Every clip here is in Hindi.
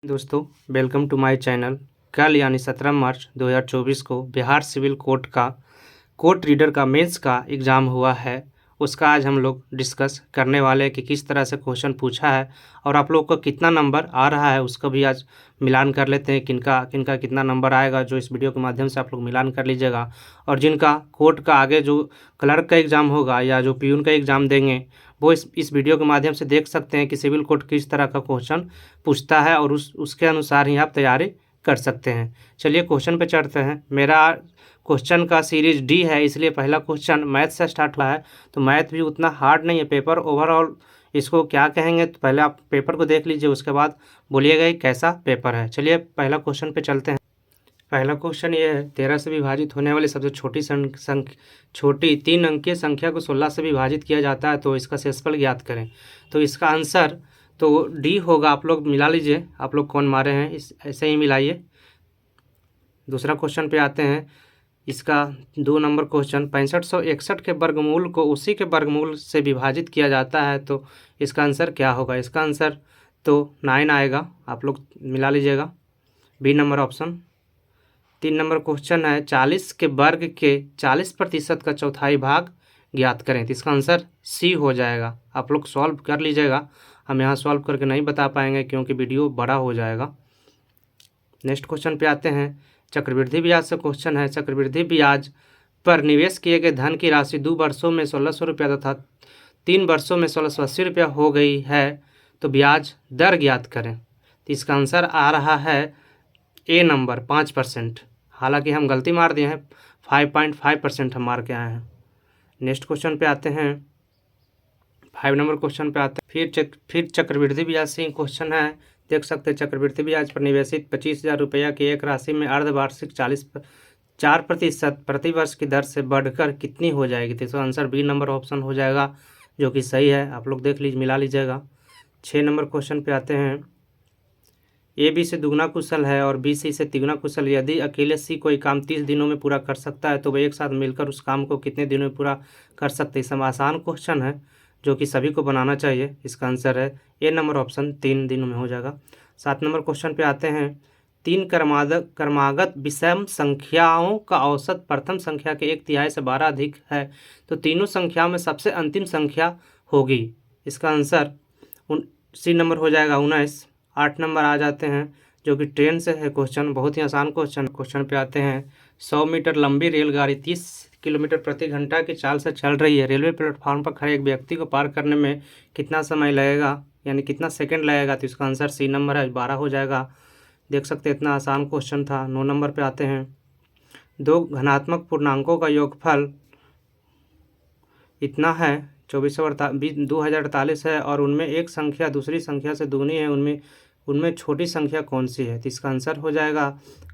दोस्तों, वेलकम टू माय चैनल। कल यानी 17 मार्च 2024 को बिहार सिविल कोर्ट का कोर्ट रीडर का मेंस का एग्ज़ाम हुआ है। उसका आज हम लोग डिस्कस करने वाले हैं कि किस तरह से क्वेश्चन पूछा है और आप लोग को कितना नंबर आ रहा है, उसका भी आज मिलान कर लेते हैं। किनका किनका कितना नंबर आएगा, जो इस वीडियो के माध्यम से आप लोग मिलान कर लीजिएगा। और जिनका कोर्ट का आगे जो क्लर्क का एग्ज़ाम होगा या जो पीयून का एग्ज़ाम देंगे, वो इस वीडियो के माध्यम से देख सकते हैं कि सिविल कोर्ट किस तरह का क्वेश्चन पूछता है और उसके अनुसार ही आप तैयारी कर सकते हैं। चलिए क्वेश्चन पे चढ़ते हैं। मेरा क्वेश्चन का सीरीज डी है, इसलिए पहला क्वेश्चन मैथ से स्टार्ट हुआ है। तो मैथ भी उतना हार्ड नहीं है, पेपर ओवरऑल इसको क्या कहेंगे, तो पहले आप पेपर को देख लीजिए, उसके बाद बोलिएगा कि कैसा पेपर है। चलिए पहला क्वेश्चन पे चलते हैं। पहला क्वेश्चन ये है, 13 से विभाजित होने वाली सबसे छोटी 3 अंकीय संख्या को 16 से विभाजित किया जाता है, तो इसका शेषफल ज्ञात करें। तो इसका आंसर तो डी होगा। आप लोग मिला लीजिए, आप लोग कौन मारे हैं, इस ऐसे ही मिलाइए। दूसरा क्वेश्चन पे आते हैं। इसका 2 नंबर क्वेश्चन, 6561 के वर्गमूल को उसी के वर्गमूल से विभाजित किया जाता है, तो इसका आंसर क्या होगा। इसका आंसर तो 9 आएगा। आप लोग मिला लीजिएगा, B number option. 3 number question है, 40 के वर्ग के 40% का चौथाई भाग ज्ञात करें, तो इसका आंसर सी हो जाएगा। आप लोग सॉल्व कर लीजिएगा, हम यहाँ सॉल्व करके नहीं बता पाएंगे क्योंकि वीडियो बड़ा हो जाएगा। नेक्स्ट क्वेश्चन पे आते हैं। चक्रवृद्धि ब्याज से क्वेश्चन है, चक्रवृद्धि ब्याज पर निवेश किए गए धन की राशि 2 वर्षों में 1600 रुपया तथा 3 वर्षों में 1680 रुपया हो गई है, तो ब्याज दर ज्ञात करें। तो इसका आंसर आ रहा है ए नंबर 5%। हालांकि हम गलती मार दिए हैं, 5.5% हम मार के आए हैं। नेक्स्ट क्वेश्चन पे आते हैं। 5 नंबर क्वेश्चन पे आते हैं। फिर चक्रवृद्धि ब्याज से क्वेश्चन है। देख सकते हैं, चक्रवृद्धि ब्याज पर निवेशित 25,000 रुपया की एक राशि में अर्धवार्षिक 4% प्रतिवर्ष की दर से बढ़कर कितनी हो जाएगी। तो इसका आंसर बी नंबर ऑप्शन हो जाएगा, जो कि सही है। आप लोग देख लीजिए, मिला लीजिएगा। 6 नंबर क्वेश्चन पे आते हैं। ए बी से दुगना कुशल है और बी सी से तिगुना कुशल। यदि अकेले सी कोई काम 30 दिनों में पूरा कर सकता है, तो वह एक साथ मिलकर उस काम को कितने दिनों में पूरा कर सकते हैं। इसमें आसान क्वेश्चन है, जो कि सभी को बनाना चाहिए। इसका आंसर है ए नंबर ऑप्शन, 3 दिनों में हो जाएगा। 7 नंबर क्वेश्चन पे आते हैं। 3 क्रमागत विषम संख्याओं का औसत प्रथम संख्या के 1/3 से 12 अधिक है, तो तीनों संख्याओं में सबसे अंतिम संख्या होगी। इसका आंसर सी नंबर हो जाएगा, 19। 8 नंबर आ जाते हैं, जो कि ट्रेन से है क्वेश्चन, बहुत ही आसान क्वेश्चन पे आते हैं। 100 मीटर लंबी रेलगाड़ी 30 किलोमीटर प्रति घंटा की चाल से चल रही है। रेलवे प्लेटफॉर्म पर खड़े एक व्यक्ति को पार करने में कितना समय लगेगा, यानी कितना सेकंड लगेगा। तो इसका आंसर सी नंबर है, 12 हो जाएगा। देख सकते हैं, इतना आसान क्वेश्चन था। 9 नंबर पे आते हैं। 2 धनात्मक पूर्णांकों का योगफल इतना है 2048 है, और उनमें एक संख्या दूसरी संख्या से दुगनी है। उनमें छोटी संख्या कौन सी है। तो इसका आंसर हो जाएगा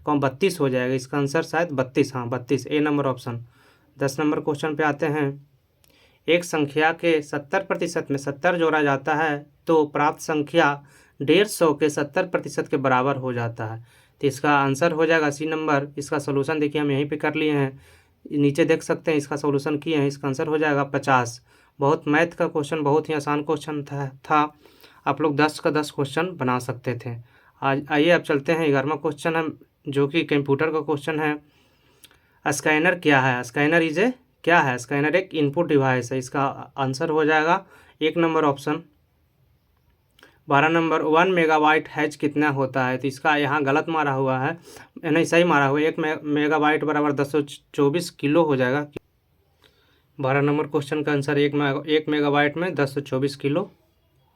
32 हो जाएगा। इसका आंसर शायद 32, हाँ 32, ए नंबर ऑप्शन। 10 नंबर क्वेश्चन पे आते हैं। एक संख्या के 70% में 70 जोड़ा जाता है, तो प्राप्त संख्या 150 के 70% के बराबर हो जाता है। तो इसका आंसर हो जाएगा सी नंबर। इसका सोल्यूशन देखिए, हम यहीं पे कर लिए हैं, नीचे देख सकते हैं, इसका सोल्यूशन किए हैं। इसका आंसर हो जाएगा 50। बहुत मैथ का क्वेश्चन, बहुत ही आसान क्वेश्चन था। आप लोग 10 का 10 क्वेश्चन बना सकते थे। आज आइए अब चलते हैं। 11वां क्वेश्चन है, जो कि कंप्यूटर का क्वेश्चन है। स्कैनर क्या है। स्कैनर क्या है। स्कैनर एक इनपुट डिवाइस है। इसका आंसर हो जाएगा 1 number option. 12 number, 1 megabyte hatch कितना होता है। तो इसका यहाँ गलत मारा हुआ है, नहीं सही मारा हुआ है। 1 मेगाबाइट बराबर 1024 किलो हो जाएगा। 12 नंबर क्वेश्चन का आंसर 1 मेगाबाइट में 1024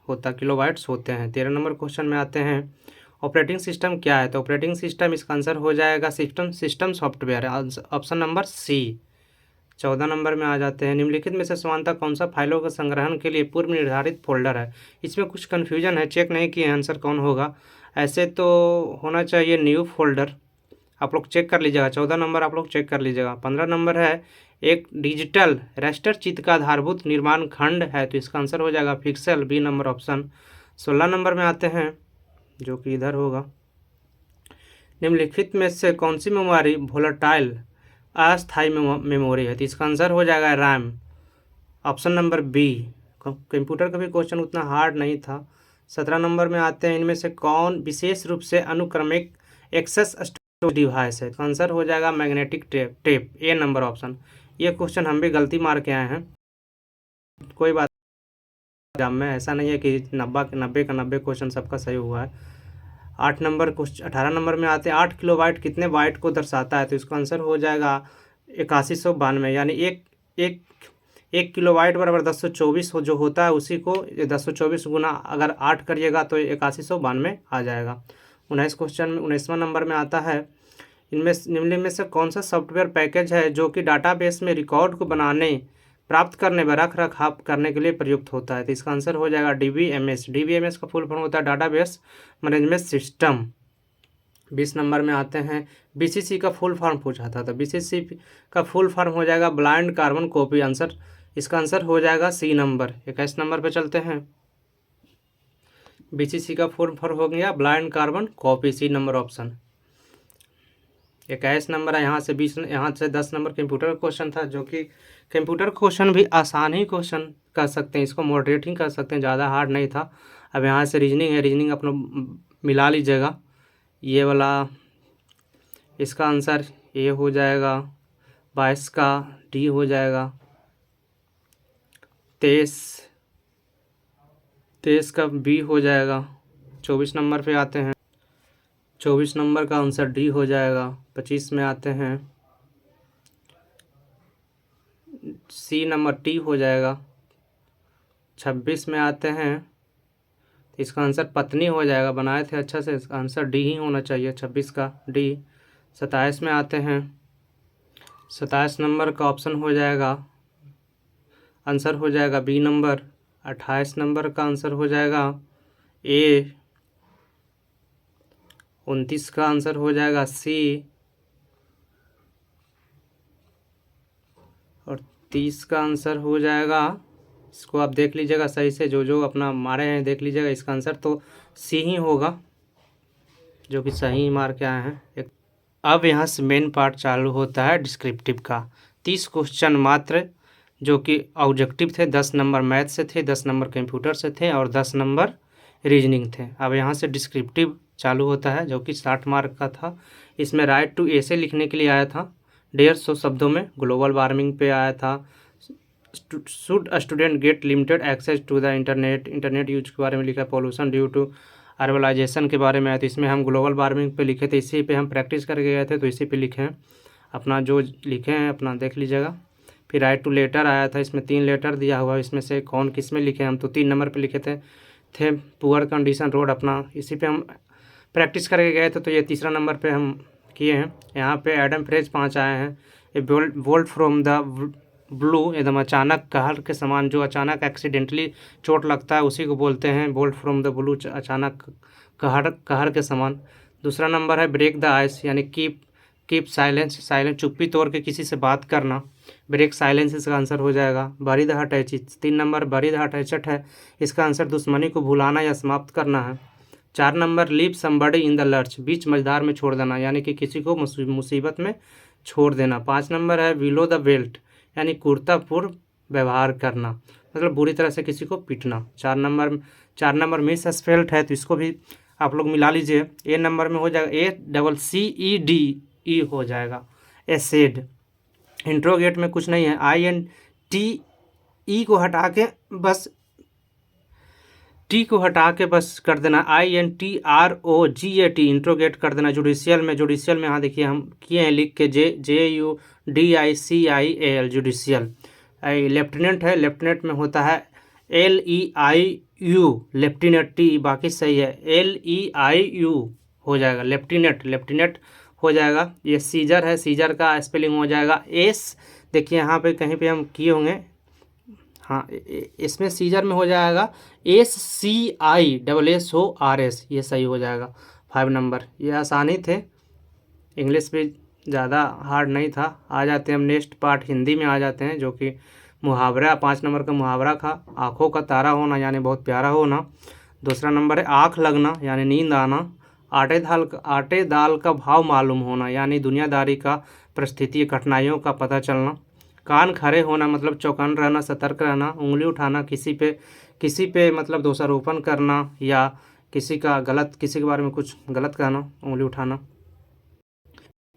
किलोबाइट्स होते हैं। 13 नंबर क्वेश्चन में आते हैं। ऑपरेटिंग सिस्टम क्या है। तो ऑपरेटिंग सिस्टम, इसका आंसर हो जाएगा system software, option number C. 14 number में आ जाते हैं। निम्नलिखित में से समानता कौन सा फाइलों के संग्रहण के लिए पूर्व निर्धारित फोल्डर है। इसमें कुछ कन्फ्यूजन है, चेक नहीं किए आंसर कौन होगा। ऐसे तो होना चाहिए न्यू फोल्डर, आप लोग चेक कर लीजिएगा। 14 नंबर आप लोग चेक कर लीजिएगा। 15 नंबर है, एक डिजिटल रास्टर चित्र का आधारभूत निर्माण खंड है। तो इसका आंसर हो जाएगा pixel, B number option. 16 number में आते हैं, जो कि इधर होगा। निम्नलिखित में से कौन सी मेमोरी वोलेटाइल अस्थायी मेमोरी है। तो इसका आंसर हो जाएगा RAM, option number B. Computer का भी क्वेश्चन उतना हार्ड नहीं था, 17 नंबर में आते हैं, इनमें से कौन विशेष रूप से अनुक्रमिक एक्सेस स्टोरेज डिवाइस है? तो आंसर हो जाएगा मैग्नेटिक टेप, ए नंबर ऑप्शन। ये क्वेश्चन हम भी गलती मार के आए हैं, कोई बात एग्जाम में ऐसा नहीं है कि 90 का 90 क्वेश्चन सबका सही हुआ है। 8 नंबर क्वेश्चन 18 नंबर में आते हैं, 8 किलोबाइट कितने बाइट को दर्शाता है? तो इसका आंसर हो जाएगा 8192, यानी एक किलोबाइट बराबर 1024 जो होता है, उसी को 1024 गुना अगर 8 करिएगा तो 8192 आ जाएगा। 19वां नंबर में आता है, इनमें निम्न में से कौन सा सॉफ्टवेयर पैकेज है जो कि डाटाबेस में रिकॉर्ड को बनाने, प्राप्त करने व रख रखाव करने के लिए प्रयुक्त होता है? तो इसका आंसर हो जाएगा DBMS। DBMS का फुल फॉर्म होता है डाटाबेस मैनेजमेंट सिस्टम। 20 नंबर में आते हैं, BCC का फुल फॉर्म पूछा था, तो BCC का फुल फॉर्म हो जाएगा ब्लाइंड कार्बन कॉपी। आंसर इसका आंसर हो जाएगा C नंबर। 21 नंबर पे चलते हैं, BCC का फुल फॉर्म हो गया blind carbon copy, C number option. 21 number है, यहाँ से 10 नंबर कंप्यूटर का क्वेश्चन था, जो कि कंप्यूटर क्वेश्चन भी आसान ही क्वेश्चन कर सकते हैं, इसको मॉडरेटिंग कर सकते हैं, ज़्यादा हार्ड नहीं था। अब यहाँ से रीजनिंग है, रीजनिंग अपना मिला लीजिएगा, ये वाला इसका आंसर ए हो जाएगा, 22 का डी हो जाएगा, 23 का बी हो जाएगा। 24 नंबर पे आते हैं, 24 नंबर का आंसर डी हो जाएगा। 25 में आते हैं, सी नंबर टी हो जाएगा। 26 में आते हैं, इसका आंसर पत्नी हो जाएगा, बनाए थे अच्छा से, इसका आंसर डी ही होना चाहिए, 26 का डी। 27 में आते हैं, 27 नंबर का ऑप्शन हो जाएगा, आंसर हो जाएगा बी नंबर। 28 नंबर का आंसर हो जाएगा ए। 29 का आंसर हो जाएगा सी, और 30 का आंसर हो जाएगा, इसको आप देख लीजिएगा सही से, जो अपना मारे हैं देख लीजिएगा, इसका आंसर तो सी ही होगा, जो कि सही मार के आए हैं। अब यहाँ से मेन पार्ट चालू होता है डिस्क्रिप्टिव का। 30 क्वेश्चन मात्र जो कि ऑब्जेक्टिव थे, 10 नंबर मैथ से थे, 10 नंबर कंप्यूटर से थे और 10 नंबर रीजनिंग थे। अब यहाँ से डिस्क्रिप्टिव चालू होता है, जो कि 60 मार्क का था। इसमें राइट टू ऐसे लिखने के लिए आया था 150 शब्दों में, ग्लोबल वार्मिंग पे आया था, should student get limited access to the internet use के बारे में लिखा, पॉल्यूशन ड्यू टू अर्बलाइजेशन के बारे में आया, तो इसमें हम ग्लोबल वार्मिंग पे लिखे थे, इसी पे हम प्रैक्टिस करके गए थे, तो इसी पे लिखे हैं, अपना जो लिखे हैं अपना देख लीजिएगा। फिर राइट टू लेटर आया था, इसमें 3 लेटर दिया हुआ, इसमें से कौन किस में लिखे, हम तो 3 नंबर पे लिखे थे पुअर कंडीशन रोड, अपना इसी पे हम प्रैक्टिस करके गए थे, तो ये तीसरा नंबर पे हम किए हैं। यहाँ पे एडम फ्रेज 5 आए हैं, ए बोल्ट फ्रॉम द ब्लू, एकदम अचानक कहर के समान, जो अचानक एक्सीडेंटली चोट लगता है उसी को बोलते हैं बोल्ट फ्रॉम द ब्लू, अचानक कहर के समान। दूसरा नंबर है ब्रेक द आइस, यानी कीप साइलेंस, चुप्पी तोड़ के किसी से बात करना, ब्रेक साइलेंस इसका आंसर हो जाएगा। बरी द अटैच, 3 नंबर बरी द अटैचड है, इसका आंसर दुश्मनी को भुलाना या समाप्त करना है। 4 number leave somebody in the lurch, बीच मझधार में छोड़ देना, यानी कि किसी को मुसीबत में छोड़ देना। 5 नंबर है बिलो द बेल्ट, यानी कुर्तापूर्व व्यवहार करना, मतलब बुरी तरह से किसी को पीटना। 4 नंबर मिस एस्फेल्ट है, तो इसको भी आप लोग मिला लीजिए। ए नंबर में हो जाएगा ACCEDE हो जाएगा, एसेड। इंट्रोगेट में कुछ नहीं है, INTE को हटा के बस टी को हटा के बस कर देना, INTROGAT इंट्रोगेट कर देना। जुडिशियल में यहाँ देखिए हम किए हैं लिख के, JUDICIAL जुडिशियल। लेफ्टिनेंट है, लेफ्टिनेंट में होता है LEIU, लेफ्टिनेंट, टी बाकी सही है, LEIU हो जाएगा, लेफ्टिनेंट हो जाएगा। ये सीजर है, सीजर का स्पेलिंग हो जाएगा एस, देखिए यहाँ पे कहीं पे हम किए होंगे, हाँ इसमें सीजर में हो जाएगा SCISSORS, ये सही हो जाएगा। 5 नंबर ये आसानी थे, इंग्लिश भी ज़्यादा हार्ड नहीं था। आ जाते हैं हम नेक्स्ट पार्ट, हिंदी में आ जाते हैं, जो कि मुहावरा। 5 नंबर का मुहावरा था आँखों का तारा होना, यानी बहुत प्यारा होना। दूसरा नंबर है आँख लगना, यानी नींद आना। आटे दाल का भाव मालूम होना, यानी दुनियादारी का, परिस्थिति, कठिनाइयों का पता चलना। कान खड़े होना, मतलब चौकन रहना, सतर्क रहना। उंगली उठाना, किसी पे मतलब दोषारोपण करना या किसी के बारे में कुछ गलत कहना, उंगली उठाना।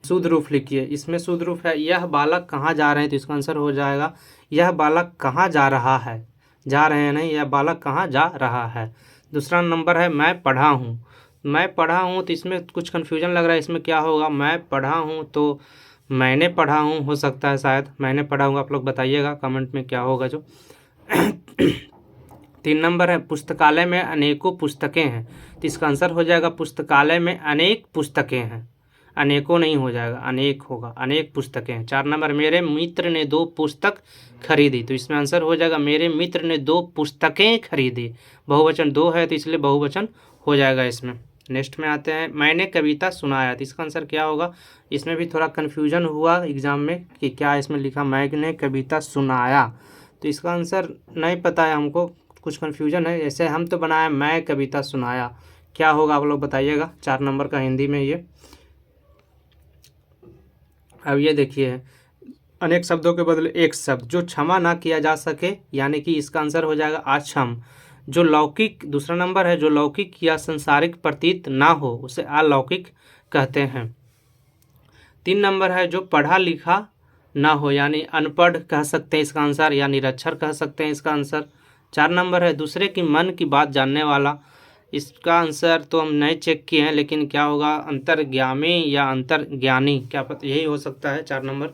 शुद्ध रूप लिखिए, इसमें शुद्ध रूप है यह बालक कहाँ जा रहे हैं, तो इसका आंसर हो जाएगा यह बालक कहाँ जा रहा है, जा रहे हैं नहीं, यह बालक कहाँ जा रहा है। दूसरा नंबर है मैं पढ़ा हूँ। मैं पढ़ा हूँ तो इसमें कुछ कन्फ्यूजन लग रहा है, इसमें क्या होगा, मैं पढ़ा हूँ तो मैंने पढ़ा हूँ हो सकता है, शायद मैंने पढ़ा हूँ। आप लोग बताइएगा कमेंट में क्या होगा जो। 3 नंबर है पुस्तकालय में अनेकों पुस्तकें हैं, तो इसका आंसर हो जाएगा पुस्तकालय में अनेक पुस्तकें हैं, अनेकों नहीं हो जाएगा, अनेक होगा, अनेक पुस्तकें हैं। 4 नंबर मेरे मित्र ने 2 पुस्तक खरीदी, तो इसमें आंसर हो जाएगा मेरे मित्र ने 2 पुस्तकें खरीदी। बहुवचन 2 है तो इसलिए बहुवचन हो जाएगा इसमें। नेक्स्ट में आते हैं मैंने कविता सुनाया, तो इसका आंसर क्या होगा। इसमें भी थोड़ा कन्फ्यूजन हुआ एग्जाम में कि क्या इसमें लिखा मैंने कविता सुनाया, तो इसका आंसर नहीं पता है हमको, कुछ कन्फ्यूजन है। ऐसे हम तो बनाया मैं कविता सुनाया, क्या होगा आप लोग बताइएगा। 4 नंबर का हिंदी में ये। अब ये देखिए अनेक शब्दों के बदले एक शब्द, जो क्षमा ना किया जा सके, यानी कि इसका आंसर हो जाएगा अक्षम। जो लौकिक, दूसरा नंबर है जो लौकिक या संसारिक प्रतीत ना हो उसे अलौकिक कहते हैं। 3 नंबर है जो पढ़ा लिखा ना हो, यानी अनपढ़ कह सकते हैं इसका आंसर, या निरक्षर कह सकते हैं इसका आंसर। 4 नंबर है दूसरे की मन की बात जानने वाला, इसका आंसर तो हम नहीं चेक किए हैं, लेकिन क्या होगा अंतर्ज्ञामी या अंतर्ज्ञानी, क्या पता यही हो सकता है। 4 नंबर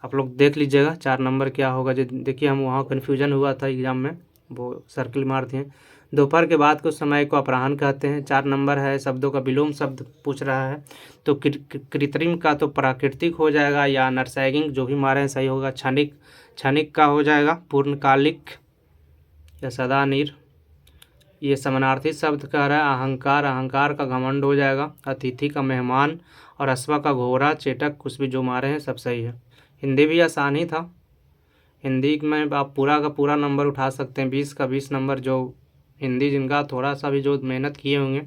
आप लोग देख लीजिएगा 4 नंबर क्या होगा। जो देखिए हम वहाँ कन्फ्यूजन हुआ था एग्जाम में, वो सर्किल मार दिए। दोपहर के बाद कुछ समय को अपराह्न कहते हैं। 4 नंबर है शब्दों का विलोम शब्द पूछ रहा है, तो कृत्रिम का तो प्राकृतिक हो जाएगा, या नरसैगिंग जो भी मारे हैं सही होगा। क्षणिक, क्षणिक का हो जाएगा पूर्णकालिक या सदा नीर। ये समानार्थी शब्द कह रहा है अहंकार, अहंकार का घमंड हो जाएगा। अतिथि का मेहमान, और अश्वा का घोड़ा, चेटक, कुछ भी जो मारे हैं सब सही है। हिंदी भी आसान ही था, हिंदी में आप पूरा का पूरा नंबर उठा सकते हैं, 20 का 20 नंबर। जो हिंदी जिनका थोड़ा सा भी जो मेहनत किए होंगे,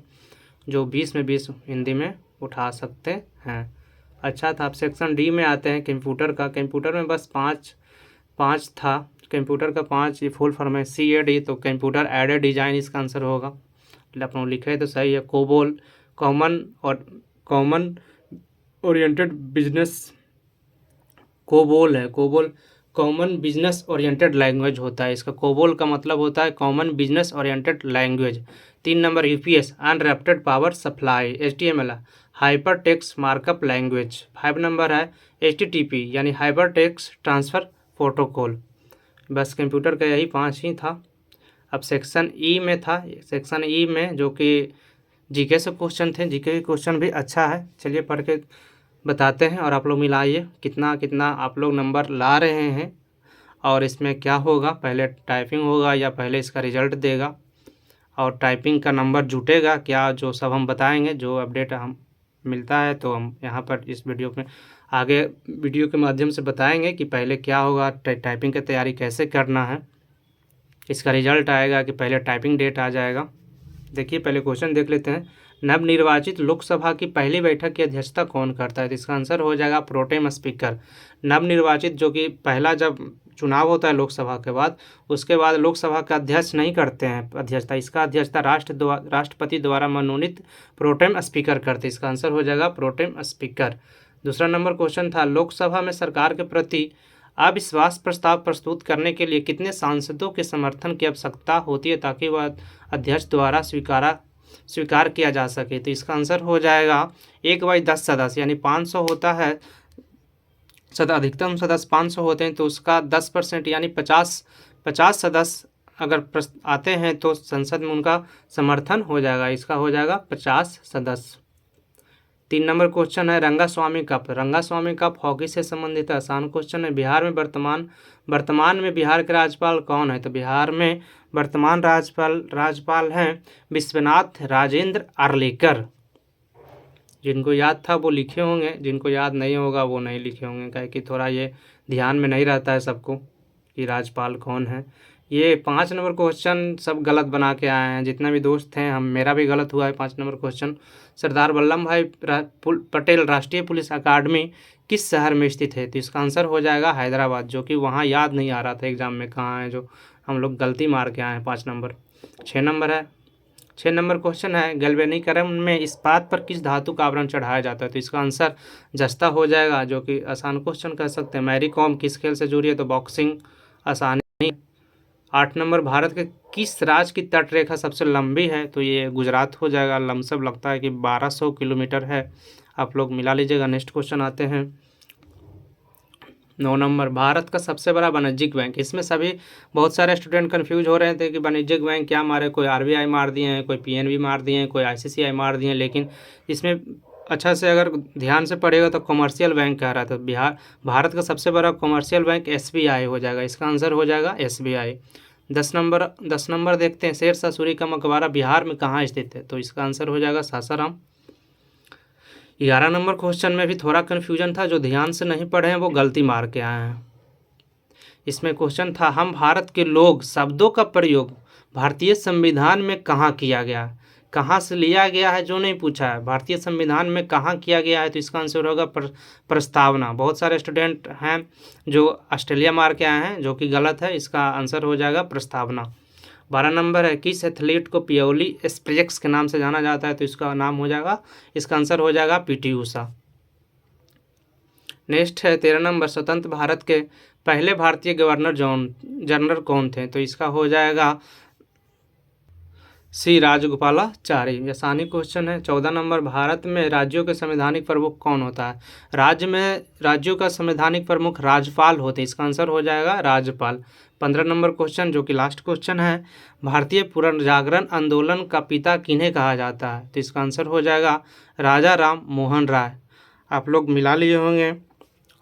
जो 20 में 20 हिंदी में उठा सकते हैं। अच्छा था। अब सेक्शन डी में आते हैं कंप्यूटर का। कंप्यूटर में बस पाँच था, कंप्यूटर का 5 ये फुल फॉर्म है CAD, तो कंप्यूटर एडेड डिजाइन इसका आंसर होगा। आप लोग लिखे तो सही है। COBOL common oriented business, COBOL है, COBOL common business oriented language होता है। इसका कोबोल का मतलब होता है common business oriented language. 3 number UPS uninterrupted power supply, HTML hyper text markup language. 5 number है HTTP यानी हाइपर टेक्स्ट ट्रांसफ़र प्रोटोकॉल। बस कंप्यूटर का यही 5 ही था। अब सेक्शन ई में था, सेक्शन ई में जो कि जीके से क्वेश्चन थे, जीके के क्वेश्चन भी अच्छा है। चलिए पढ़ के बताते हैं और आप लोग मिलाइए कितना कितना आप लोग नंबर ला रहे हैं, और इसमें क्या होगा, पहले टाइपिंग होगा या पहले इसका रिजल्ट देगा, और टाइपिंग का नंबर जुटेगा क्या, जो सब हम बताएंगे। जो अपडेट हम मिलता है तो हम यहाँ पर इस वीडियो में आगे वीडियो के माध्यम से बताएंगे कि पहले क्या होगा, टाइपिंग की तैयारी कैसे करना है। इसका रिजल्ट आएगा कि पहले टाइपिंग डेट आ जाएगा। देखिए पहले क्वेश्चन देख लेते हैं। नवनिर्वाचित लोकसभा की पहली बैठक की अध्यक्षता कौन करता है, तो इसका आंसर हो जाएगा प्रोटेम स्पीकर। नवनिर्वाचित जो कि पहला जब चुनाव होता है लोकसभा के बाद, उसके बाद लोकसभा का अध्यक्ष नहीं करते हैं अध्यक्षता, इसका अध्यक्षता राष्ट्रपति द्वारा मनोनीत प्रोटेम स्पीकर करते हैं। इसका आंसर हो जाएगा प्रोटेम स्पीकर। दूसरा नंबर क्वेश्चन था लोकसभा में सरकार के प्रति अविश्वास प्रस्ताव प्रस्तुत करने के लिए कितने सांसदों के समर्थन की आवश्यकता होती है ताकि वह अध्यक्ष द्वारा स्वीकार किया जा सके, तो इसका आंसर हो जाएगा 1/10 सदस्य यानी 500 होता है। अधिकतम सदस्य 500 होते हैं, तो उसका 10% यानी 50 सदस्य अगर आते हैं तो संसद में उनका समर्थन हो जाएगा। इसका हो जाएगा 50 सदस्य। 3 नंबर क्वेश्चन है Rangaswamy cup. Rangaswamy cup hockey से संबंधित आसान क्वेश्चन है। बिहार में वर्तमान में बिहार के राज्यपाल कौन है, तो बिहार में वर्तमान राज्यपाल हैं विश्वनाथ राजेंद्र आर्लेकर। जिनको याद था वो लिखे होंगे, जिनको याद नहीं होगा वो नहीं लिखे होंगे, क्या कि थोड़ा ये ध्यान में नहीं रहता है सबको कि राज्यपाल कौन है। ये 5 नंबर क्वेश्चन सब गलत बना के आए हैं, जितने भी दोस्त हैं, मेरा भी गलत हुआ है 5 नंबर क्वेश्चन। सरदार वल्लभ भाई पटेल राष्ट्रीय पुलिस अकादमी किस शहर में स्थित है, तो इसका आंसर हो जाएगा हैदराबाद, जो कि वहाँ याद नहीं आ रहा था एग्जाम में कहाँ है, जो हम लोग गलती मार के आए हैं 5 नंबर। 6 नंबर है, 6 नंबर क्वेश्चन है, गैल्वेनीकरण में इस्पात पर किस धातु का आवरण चढ़ाया जाता है? तो इसका आंसर जस्ता हो जाएगा, जो कि आसान क्वेश्चन कह सकते हैं। मैरी कॉम किस खेल से जुड़ी है? तो बॉक्सिंग, आसानी। 8 नंबर, भारत के किस राज्य की तट रेखा सबसे लंबी है? तो ये गुजरात हो जाएगा। लमसम लगता है कि 1200 किलोमीटर है, आप लोग मिला लीजिएगा। नेक्स्ट क्वेश्चन आते हैं। 9 नंबर, भारत का सबसे बड़ा वाणिज्यिक बैंक। इसमें सभी बहुत सारे स्टूडेंट कंफ्यूज हो रहे थे कि वाणिज्यिक बैंक क्या मारे, कोई आरबीआई मार दिए हैं, कोई पीएनबी मार दिए हैं, कोई आईसीआईसीआई मार दिए हैं, लेकिन इसमें अच्छा से अगर ध्यान से पढ़ेगा तो कमर्शियल बैंक कह रहा था। भारत का सबसे बड़ा कमर्शियल बैंक एसबीआई हो जाएगा, इसका आंसर हो जाएगा एसबीआई। 10 नंबर देखते हैं, शेरशाह सूरी का मकबरा बिहार में कहाँ स्थित है? तो इसका आंसर हो जाएगा सासाराम। 11 नंबर क्वेश्चन में भी थोड़ा कन्फ्यूजन था, जो ध्यान से नहीं पढ़े हैं वो गलती मार के आए हैं। इसमें क्वेश्चन था, हम भारत के लोग शब्दों का प्रयोग भारतीय संविधान में कहाँ किया गया? कहाँ से लिया गया है जो नहीं पूछा है, भारतीय संविधान में कहाँ किया गया है? तो इसका आंसर होगा प्रस्तावना। बहुत सारे स्टूडेंट हैं जो ऑस्ट्रेलिया मार के आए हैं, जो कि गलत है, इसका आंसर हो जाएगा प्रस्तावना। 12 नंबर है, किस एथलीट को पियोली स्प्रेक्स के नाम से जाना जाता है? तो इसका नाम हो जाएगा, इसका आंसर हो जाएगा पीटी उषा। नेक्स्ट है 13 नंबर, स्वतंत्र भारत के पहले भारतीय गवर्नर जनरल कौन थे? तो इसका हो जाएगा सी राजगोपालाचारी। आसानी क्वेश्चन है। 14 नंबर, भारत में राज्यों के संवैधानिक प्रमुख कौन होता है? राज्यों का संवैधानिक प्रमुख राज्यपाल होते हैं, इसका आंसर हो जाएगा राज्यपाल। 15 नंबर क्वेश्चन, जो कि लास्ट क्वेश्चन है, भारतीय पुनर्जागरण आंदोलन का पिता किन्हें कहा जाता है? तो इसका आंसर हो जाएगा राजा राम मोहन राय। आप लोग मिला लिए होंगे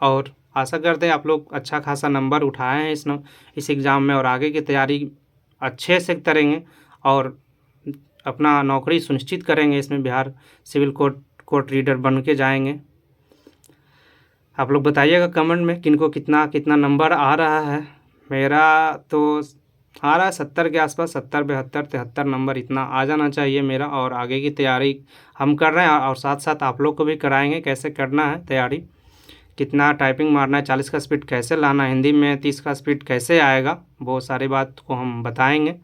और आशा करते हैं आप लोग अच्छा खासा नंबर उठाए हैं इस एग्ज़ाम में, और आगे की तैयारी अच्छे से करेंगे और अपना नौकरी सुनिश्चित करेंगे। इसमें बिहार सिविल कोर्ट रीडर बन के जाएंगे। आप लोग बताइएगा कमेंट में किनको कितना कितना नंबर आ रहा है। मेरा तो आ रहा है 70 के आसपास, 70, 72, 73 नंबर इतना आ जाना चाहिए मेरा, और आगे की तैयारी हम कर रहे हैं और साथ साथ आप लोग को भी कराएंगे कैसे करना है तैयारी, कितना टाइपिंग मारना है, 40 का स्पीड कैसे लाना है, हिंदी में 30 का स्पीड कैसे आएगा, वो सारी बात को हम बताएंगे।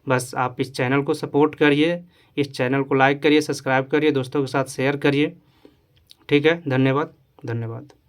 बस आप इस चैनल को सपोर्ट करिए, इस चैनल को लाइक करिए, सब्सक्राइब करिए, दोस्तों के साथ शेयर करिए। ठीक है, धन्यवाद।